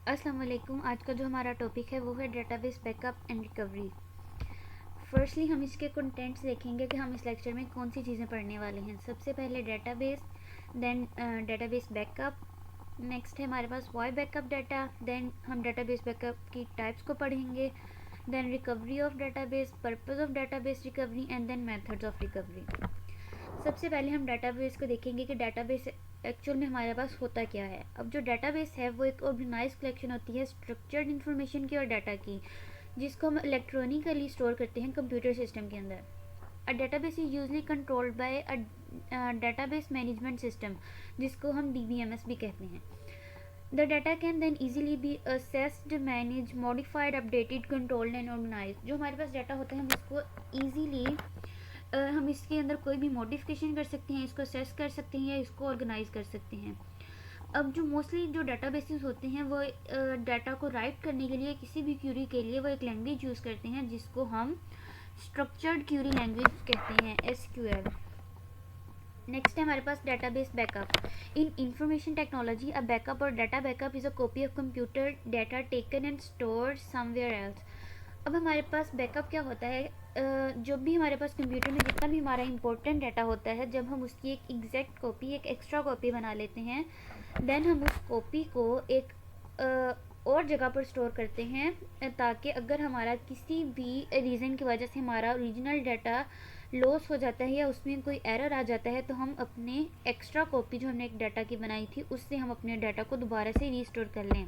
अस्सलाम वालेकुम। आज का जो हमारा टॉपिक है वो है database backup and recovery. Firstly हम इसके कंटेंट्स देखेंगे कि हम इस लेक्चर में कौन सी चीज़ें पढ़ने वाले हैं। सबसे पहले database, then database backup, next है हमारे पास वाई बैकअप डाटा, देन हम डेटाबेस बैकअप की टाइप्स को पढ़ेंगे, then recovery of database, purpose of database recovery and then methods of recovery. सबसे पहले हम डाटाबेस को देखेंगे कि डाटाबेस एक्चुअल में हमारे पास होता क्या है। अब जो डाटाबेस है वो एक ऑर्गेनाइज कलेक्शन होती है स्ट्रक्चर्ड इन्फॉर्मेशन की और डाटा की, जिसको हम इलेक्ट्रॉनिकली स्टोर करते हैं कंप्यूटर सिस्टम के अंदर। A database is usually controlled by a database management system, जिसको हम DBMS भी कहते हैं। The data can then easily be accessed, manage, modified, updated, controlled and organise. जो हमारे पास डाटा होता है हम इसको ईजीली हम इसके अंदर कोई भी मॉडिफिकेशन कर सकते हैं, इसको असेस कर सकते हैं या इसको ऑर्गेनाइज कर सकते हैं। अब जो मोस्टली जो डाटाबेसेस होते हैं वो डाटा को राइट करने के लिए, किसी भी क्यूरी के लिए वो एक लैंग्वेज यूज़ करते हैं जिसको हम स्ट्रक्चर्ड क्यूरी लैंग्वेज कहते हैं, SQL। नेक्स्ट है हमारे पास database backup. In information technology a backup और data backup is a copy of computer data taken and stored somewhere else. अब हमारे पास बैकअप क्या होता है, जब भी हमारे पास कंप्यूटर में जितना भी हमारा इंपॉर्टेंट डाटा होता है, जब हम उसकी एक एग्जैक्ट कॉपी, एक एक्स्ट्रा कॉपी बना लेते हैं, देन हम उस कॉपी को एक और जगह पर स्टोर करते हैं, ताकि अगर हमारा किसी भी रीज़न की वजह से हमारा ओरिजिनल डाटा लॉस हो जाता है या उसमें कोई एरर आ जाता है, तो हम अपने एक्स्ट्रा कॉपी जो हमने एक डाटा की बनाई थी उससे हम अपने डाटा को दोबारा से रीस्टोर कर लें।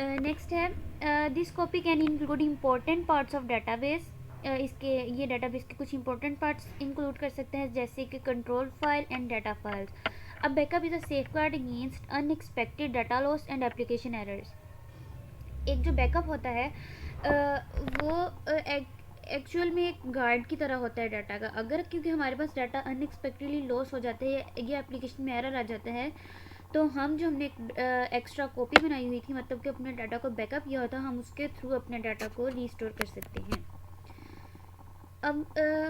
नेक्स्ट है this copy can include important parts of database. इसके ये डाटाबेस के कुछ इंपॉर्टेंट पार्ट्स इंक्लूड कर सकते हैं, जैसे कि control file and data files. अब backup is a safeguard against unexpected data loss and application errors. एक जो बैकअप होता है वो एक्चुअल में एक गार्ड की तरह होता है डाटा का। अगर क्योंकि हमारे पास डाटा अनएक्सपेक्टेडली लॉस हो जाते हैं या एप्लीकेशन में एरर आ जाता है, तो हम जो हमने एक एक्स्ट्रा कॉपी बनाई हुई थी, मतलब कि अपने डाटा को बैकअप किया होता, हम उसके थ्रू अपने डाटा को रीस्टोर कर सकते हैं। अब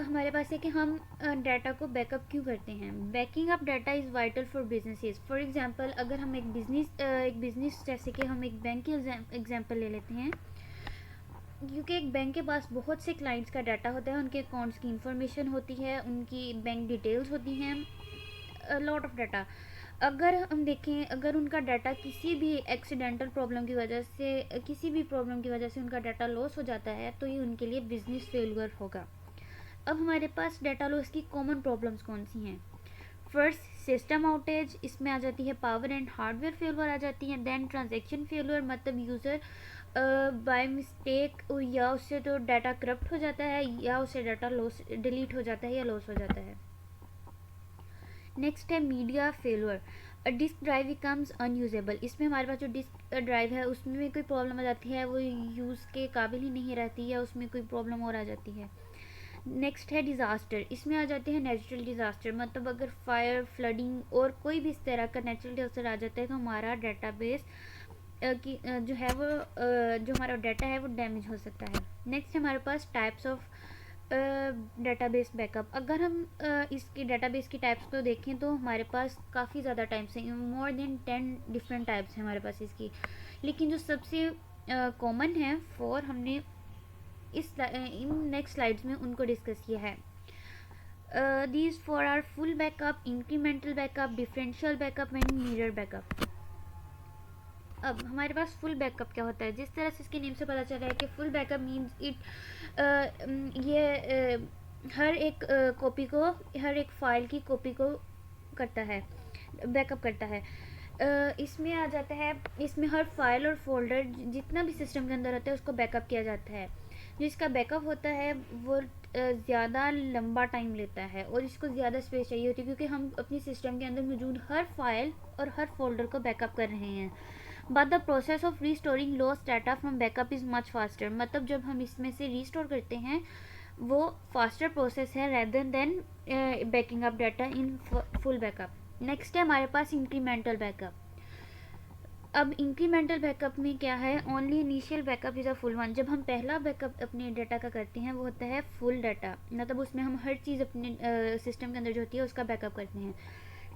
हमारे पास है कि हम डाटा को बैकअप क्यों करते हैं। Banking up data is vital for businesses. For example, अगर हम एक बिज़नेस जैसे कि हम एक बैंक की एग्जांपल ले लेते हैं, क्योंकि एक बैंक के पास बहुत से क्लाइंट्स का डाटा होता है, उनके अकाउंट्स की इंफॉर्मेशन होती है, उनकी बैंक डिटेल्स होती हैं, लॉट ऑफ डाटा। अगर हम देखें, अगर उनका डाटा किसी भी एक्सीडेंटल प्रॉब्लम की वजह से, किसी भी प्रॉब्लम की वजह से उनका डाटा लॉस हो जाता है, तो ये उनके लिए बिजनेस फेलियर होगा। अब हमारे पास डाटा लॉस की कॉमन प्रॉब्लम्स कौन सी हैं। फर्स्ट, सिस्टम आउटेज, इसमें आ जाती है पावर एंड हार्डवेयर फेलियर आ जाती है। देन ट्रांजैक्शन फेलियर, मतलब यूज़र बाय मिस्टेक या उससे तो डाटा करप्ट हो जाता है, या उससे डाटा लॉस डिलीट हो जाता है या लॉस हो जाता है। नेक्स्ट है media failure, disk drive becomes unusable. इसमें हमारे पास जो डिस्क ड्राइव है उसमें भी कोई प्रॉब्लम आ जाती है, वो यूज़ के काबिल ही नहीं रहती, या उसमें कोई प्रॉब्लम और आ जाती है। नेक्स्ट है डिज़ास्टर, इसमें आ जाते हैं नेचुरल डिज़ास्टर, मतलब अगर फायर, फ्लडिंग और कोई भी इस तरह का नेचुरल डिज़ास्टर आ जाता है, तो हमारा डाटाबेस की जो है वो जो हमारा डाटा है वो डैमेज हो सकता है। नेक्स्ट हमारे पास टाइप्स ऑफ डेटाबेस बैकअप। अगर हम इसकी डेटाबेस की टाइप्स को देखें तो हमारे पास काफ़ी ज़्यादा टाइप्स हैं, मोर देन 10 डिफरेंट टाइप्स हैं हमारे पास इसकी। लेकिन जो सबसे कॉमन है, फोर, हमने इन नेक्स्ट स्लाइड्स में उनको डिस्कस किया है। These four are full backup, incremental backup, differential backup and mirror backup. अब हमारे पास फुल बैकअप क्या होता है। जिस तरह से इसके नेम से पता चल रहा है कि फुल बैकअप मीन्स ये हर एक कॉपी को, हर एक फाइल की कॉपी को करता है, बैकअप करता है। इसमें आ जाता है, इसमें हर फाइल और फोल्डर जितना भी सिस्टम के अंदर होता है उसको बैकअप किया जाता है। जिसका बैकअप होता है वो ज़्यादा लंबा टाइम लेता है और इसको ज़्यादा स्पेस चाहिए होती है, क्योंकि हम अपनी सिस्टम के अंदर मौजूद हर फाइल और हर फोल्डर को बैकअप कर रहे हैं। But the process of restoring lost data from backup is much faster, मतलब जब हम इसमें से रीस्टोर करते हैं वो फास्टर प्रोसेस है rather than banking up data in full backup. Next है हमारे पास इंक्रीमेंटल बैकअप। अब इंक्रीमेंटल बैकअप में क्या है, only initial backup is a full one. जब हम पहला बैकअप अपने डाटा का करते हैं वो होता है फुल डाटा, मतलब उसमें हम हर चीज़ अपने सिस्टम के अंदर जो होती है उसका बैकअप करते हैं।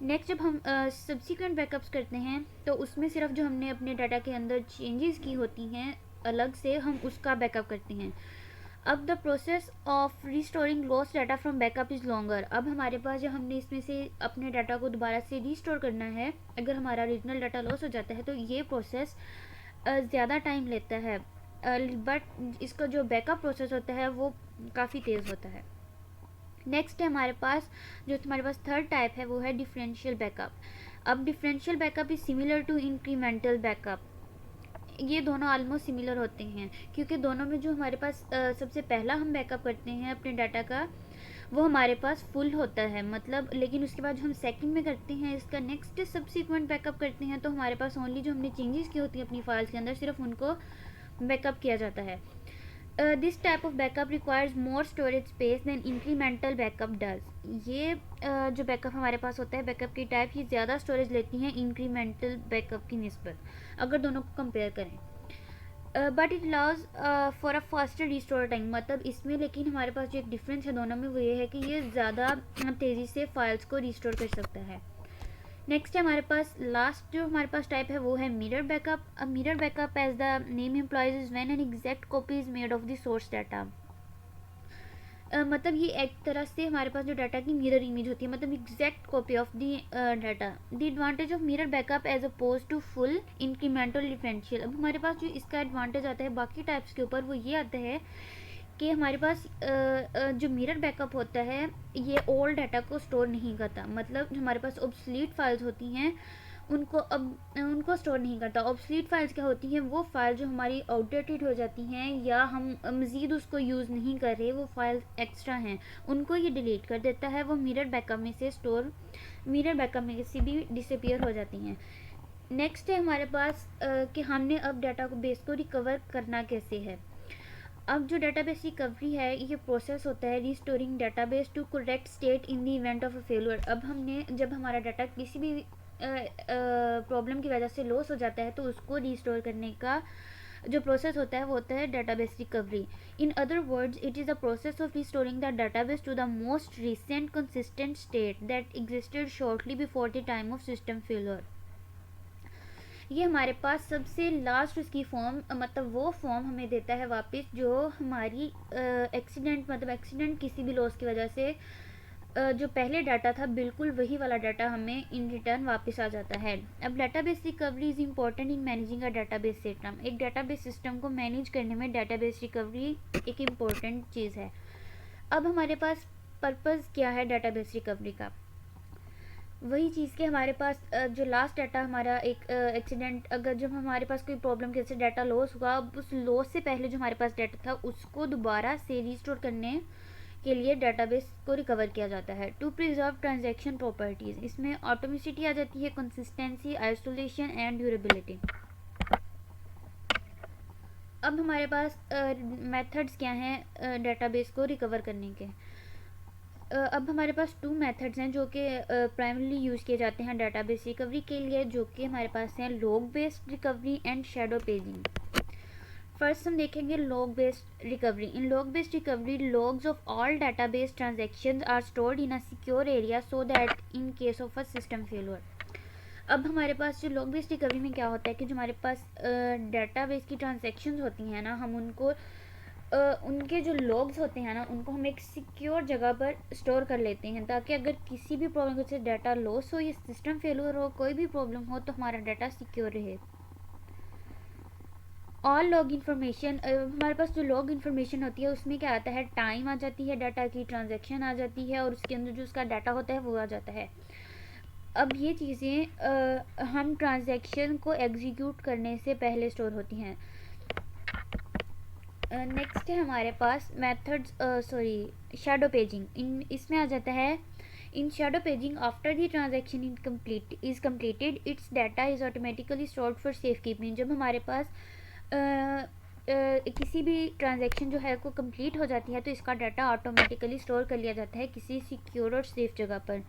नेक्स्ट जब हम सब्सिक्वेंट बैकअप्स करते हैं तो उसमें सिर्फ जो हमने अपने डाटा के अंदर चेंजेस की होती हैं अलग से हम उसका बैकअप करते हैं। अब the process of restoring lost data from backup is longer. अब हमारे पास जब हमने इसमें से अपने डाटा को दोबारा से रिस्टोर करना है, अगर हमारा ओरिजिनल डाटा लॉस हो जाता है तो ये प्रोसेस ज़्यादा टाइम लेता है, बट इसका जो बैकअप प्रोसेस होता है वो काफ़ी तेज़ होता है। नेक्स्ट है हमारे पास जो हमारे पास थर्ड टाइप है वो है डिफरेंशियल बैकअप। अब differential backup is similar to incremental backup. ये दोनों ऑलमोस्ट सिमिलर होते हैं क्योंकि दोनों में जो हमारे पास सबसे पहला हम बैकअप करते हैं अपने डाटा का वो हमारे पास फुल होता है, मतलब, लेकिन उसके बाद जो हम सेकंड में करते हैं इसका नेक्स्ट सब्सिक्वेंट बैकअप करते हैं तो हमारे पास ओनली जो हमने चेंजेस की होती हैं अपनी फाइल्स के अंदर सिर्फ उनको बैकअप किया जाता है। This type of backup requires more storage space than incremental backup does. ये जो बैकअप हमारे पास होता है बैकअप की टाइप ये ज़्यादा स्टोरेज लेती हैं इंक्रीमेंटल बैकअप की निस्बत अगर दोनों को कंपेयर करें। But it allows for a faster restore time. मतलब इसमें लेकिन हमारे पास जो एक डिफरेंस है दोनों में वो ये है कि ये ज़्यादा तेज़ी से फाइल्स को रिस्टोर कर सकता है। नेक्स्ट है हमारे पास लास्ट जो हमारे पास टाइप है वो है मिरर बैकअप। अब mirror backup as the name implies is when an exact copy is made of the source data. मतलब ये एक तरह से हमारे पास जो डाटा की मिरर इमेज होती है, मतलब exact copy of the data. The advantage of mirror backup as opposed to full incremental differential. अब हमारे पास जो इसका एडवांटेज आता है बाकी टाइप्स के ऊपर वो ये आता है कि हमारे पास जो मिरर बैकअप होता है ये ओल्ड डाटा को स्टोर नहीं करता। मतलब जो हमारे पास ऑब्सलीट फाइल्स होती हैं उनको स्टोर नहीं करता। ऑब्सलीट फाइल्स क्या होती हैं, वो फाइल जो हमारी आउटडेटेड हो जाती हैं या हम मज़ीद उसको यूज़ नहीं कर रहे, वो फाइल एक्स्ट्रा हैं, उनको ये डिलीट कर देता है। वो मिरर बैकअप में से भी डिसअपीयर हो जाती हैं। नेक्स्ट है हमारे पास कि हमने अब डाटा को बेस को रिकवर करना कैसे है। अब जो डाटाबेस रिकवरी है ये प्रोसेस होता है restoring database to correct state in the event of a failure. अब हमने जब हमारा डाटा किसी भी प्रॉब्लम की वजह से लॉस हो जाता है तो उसको रिस्टोर करने का जो प्रोसेस होता है वो होता है database recovery. In other words it is a process of restoring the database to the most recent consistent state that existed shortly before the time of system failure. ये हमारे पास सबसे लास्ट उसकी फॉर्म, मतलब वो फॉर्म हमें देता है वापस जो हमारी एक्सीडेंट किसी भी लॉस की वजह से जो पहले डाटा था बिल्कुल वही वाला डाटा हमें इन रिटर्न वापस आ जाता है। अब database recovery is important in managing a database system. एक डाटाबेस सिस्टम को मैनेज करने में डाटाबेस रिकवरी एक इम्पॉर्टेंट चीज़ है। अब हमारे पास पर्पज़ क्या है डाटाबेस रिकवरी का, वही चीज़ के हमारे पास जो लास्ट डाटा हमारा एक एक्सीडेंट, अगर जब हमारे पास कोई प्रॉब्लम की वजह से डाटा लॉस हुआ, अब उस लॉस से पहले जो हमारे पास डाटा था उसको दोबारा से रिस्टोर करने के लिए डाटाबेस को रिकवर किया जाता है। टू प्रिजर्व ट्रांजैक्शन प्रॉपर्टीज़, इसमें ऑटोमेसिटी आ जाती है, कंसिस्टेंसी, आइसोलेशन एंड ड्यूरेबिलिटी। अब हमारे पास मेथड्स क्या हैं डाटाबेस को रिकवर करने के। अब हमारे पास 2 मेथड्स हैं जो कि प्राइमरली यूज़ किए जाते हैं डाटाबेस रिकवरी के लिए, जो कि हमारे पास हैं log based recovery and shadow paging. First हम देखेंगे log based recovery. In log based recovery logs of all database transactions are stored in a secure area so that in case of a system failure. अब हमारे पास जो log based recovery में क्या होता है कि जो हमारे पास डाटाबेस की ट्रांजैक्शंस होती हैं ना, हम उनको उनके जो लॉग्स होते हैं ना उनको हम एक सिक्योर जगह पर स्टोर कर लेते हैं ताकि अगर किसी भी प्रॉब्लम से डाटा लॉस हो या सिस्टम फेलियर हो, कोई भी प्रॉब्लम हो, तो हमारा डाटा सिक्योर रहे। ऑल लॉग इन्फॉर्मेशन, हमारे पास जो लॉग इन्फॉर्मेशन होती है उसमें क्या आता है, टाइम आ जाती है, डाटा की ट्रांजैक्शन आ जाती है और उसके अंदर जो उसका डाटा होता है वो आ जाता है। अब ये चीज़ें हम ट्रांजैक्शन को एग्जीक्यूट करने से पहले स्टोर होती हैं। नेक्स्ट है हमारे पास मेथड्स शैडो पेजिंग। इसमें आ जाता है in shadow paging after the transaction is completed its data is automatically stored for safe keeping. जब हमारे पास किसी भी ट्रांजैक्शन जो है वो कंप्लीट हो जाती है तो इसका डाटा ऑटोमेटिकली स्टोर कर लिया जाता है किसी सिक्योर और सेफ जगह पर।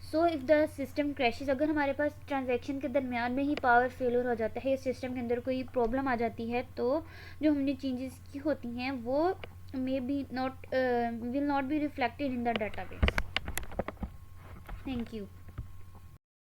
So if the system crashes, अगर हमारे पास ट्रांजैक्शन के दरमियान में ही पावर फेलियर हो जाता है या सिस्टम के अंदर कोई प्रॉब्लम आ जाती है तो जो हमने चेंजेस की होती हैं वो will not be reflected in the database. Thank you.